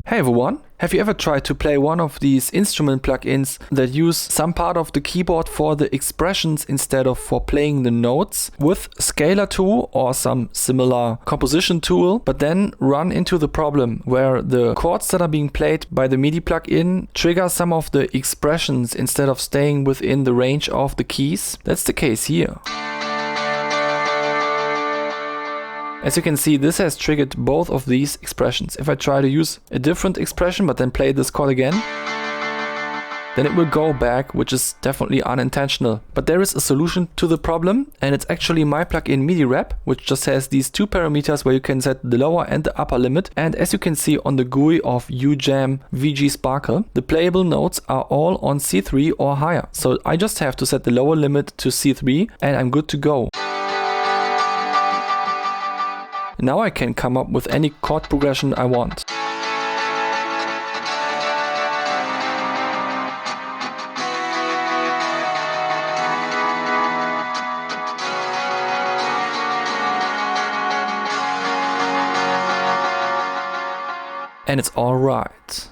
Hey everyone! Have you ever tried to play one of these instrument plugins that use some part of the keyboard for the expressions instead of for playing the notes with Scalar 2 or some similar composition tool, but then run into the problem where the chords that are being played by the MIDI plugin trigger some of the expressions instead of staying within the range of the keys? That's the case here. As you can see, this has triggered both of these expressions. If I try to use a different expression but then play this chord again, then it will go back, which is definitely unintentional. But there is a solution to the problem, and it's actually my plugin MIDI Rep, which just has these two parameters where you can set the lower and the upper limit. And as you can see on the GUI of UJam VG Sparkle, the playable notes are all on C3 or higher. So I just have to set the lower limit to C3 and I'm good to go. Now I can come up with any chord progression I want. And it's all right.